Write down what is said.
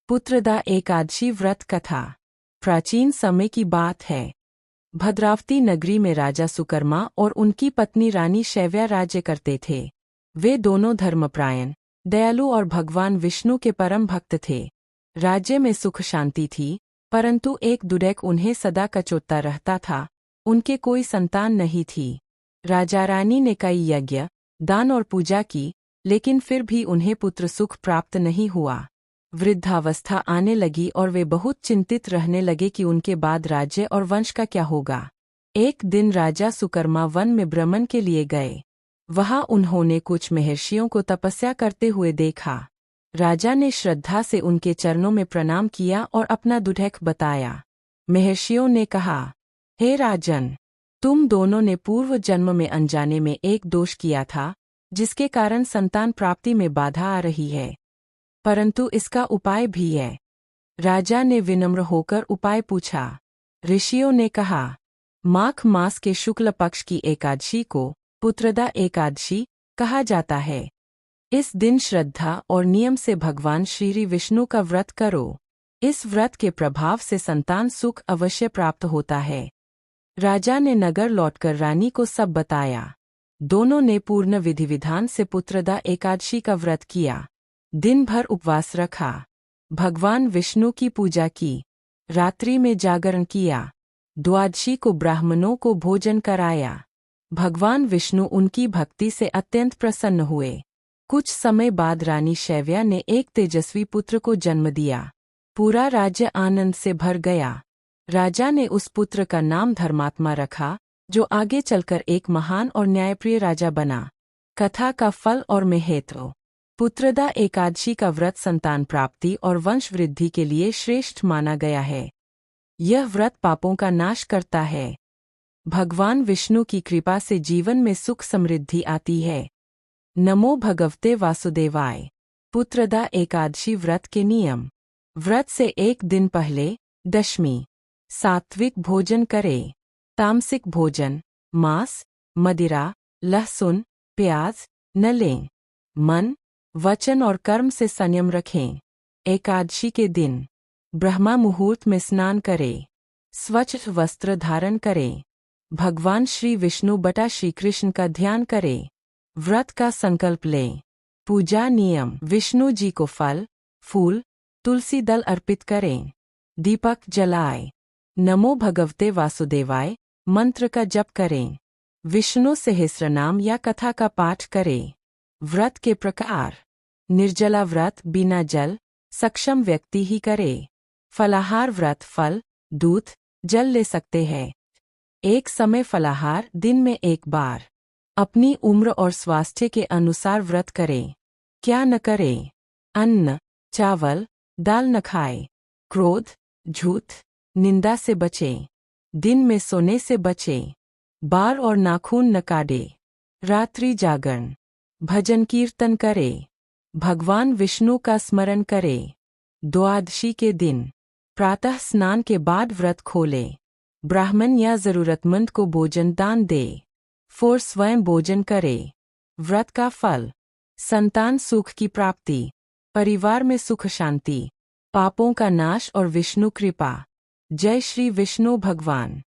पुत्रदा एकादशी व्रत कथा। प्राचीन समय की बात है। भद्रावती नगरी में राजा सुकर्मा और उनकी पत्नी रानी शैव्या राज्य करते थे। वे दोनों धर्मपरायण, दयालु और भगवान विष्णु के परम भक्त थे। राज्य में सुख शांति थी, परंतु एक दुर्दैव उन्हें सदा कचोटता रहता था। उनके कोई संतान नहीं थी। राजा रानी ने कई यज्ञ, दान और पूजा की, लेकिन फिर भी उन्हें पुत्र सुख प्राप्त नहीं हुआ। वृद्धावस्था आने लगी और वे बहुत चिंतित रहने लगे कि उनके बाद राज्य और वंश का क्या होगा। एक दिन राजा सुकर्मा वन में भ्रमण के लिए गए। वहां उन्होंने कुछ महर्षियों को तपस्या करते हुए देखा। राजा ने श्रद्धा से उनके चरणों में प्रणाम किया और अपना दुर्दैव बताया। महर्षियों ने कहा, हे राजन, तुम दोनों ने पूर्व जन्म में अनजाने में एक दोष किया था, जिसके कारण संतान प्राप्ति में बाधा आ रही है, परंतु इसका उपाय भी है। राजा ने विनम्र होकर उपाय पूछा। ऋषियों ने कहा, माघ मास के शुक्ल पक्ष की एकादशी को पुत्रदा एकादशी कहा जाता है। इस दिन श्रद्धा और नियम से भगवान श्री विष्णु का व्रत करो। इस व्रत के प्रभाव से संतान सुख अवश्य प्राप्त होता है। राजा ने नगर लौटकर रानी को सब बताया। दोनों ने पूर्ण विधि विधान से पुत्रदा एकादशी का व्रत किया। दिन भर उपवास रखा, भगवान विष्णु की पूजा की, रात्रि में जागरण किया, द्वादशी को ब्राह्मणों को भोजन कराया। भगवान विष्णु उनकी भक्ति से अत्यंत प्रसन्न हुए। कुछ समय बाद रानी शैव्या ने एक तेजस्वी पुत्र को जन्म दिया। पूरा राज्य आनंद से भर गया। राजा ने उस पुत्र का नाम धर्मात्मा रखा, जो आगे चलकर एक महान और न्यायप्रिय राजा बना। कथा का फल और महत्व। पुत्रदा एकादशी का व्रत संतान प्राप्ति और वंश वृद्धि के लिए श्रेष्ठ माना गया है। यह व्रत पापों का नाश करता है। भगवान विष्णु की कृपा से जीवन में सुख समृद्धि आती है। नमो भगवते वासुदेवाय। पुत्रदा एकादशी व्रत के नियम। व्रत से एक दिन पहले दशमी सात्विक भोजन करें। तामसिक भोजन, मांस, मदिरा, लहसुन, प्याज न लें। मन, वचन और कर्म से संयम रखें। एकादशी के दिन ब्रह्मा मुहूर्त में स्नान करें। स्वच्छ वस्त्र धारण करें। भगवान श्री विष्णु बटा श्री कृष्ण का ध्यान करें। व्रत का संकल्प लें। पूजा नियम। विष्णु जी को फल, फूल, तुलसी दल अर्पित करें। दीपक जलाएं। नमो भगवते वासुदेवाय मंत्र का जप करें। विष्णु सहस्रनाम या कथा का पाठ करें। व्रत के प्रकार। निर्जला व्रत बिना जल सक्षम व्यक्ति ही करे। फलाहार व्रत फल, दूध, जल ले सकते हैं। एक समय फलाहार दिन में एक बार। अपनी उम्र और स्वास्थ्य के अनुसार व्रत करें। क्या न करें? अन्न, चावल, दाल न खाएं। क्रोध, झूठ, निंदा से बचें। दिन में सोने से बचें। बाल और नाखून न काटें। रात्रि जागरण, भजन कीर्तन करें। भगवान विष्णु का स्मरण करें। द्वादशी के दिन प्रातः स्नान के बाद व्रत खोलें। ब्राह्मण या जरूरतमंद को भोजन दान दें। फिर स्वयं भोजन करें। व्रत का फल। संतान सुख की प्राप्ति, परिवार में सुख शांति, पापों का नाश और विष्णु कृपा। जय श्री विष्णु भगवान।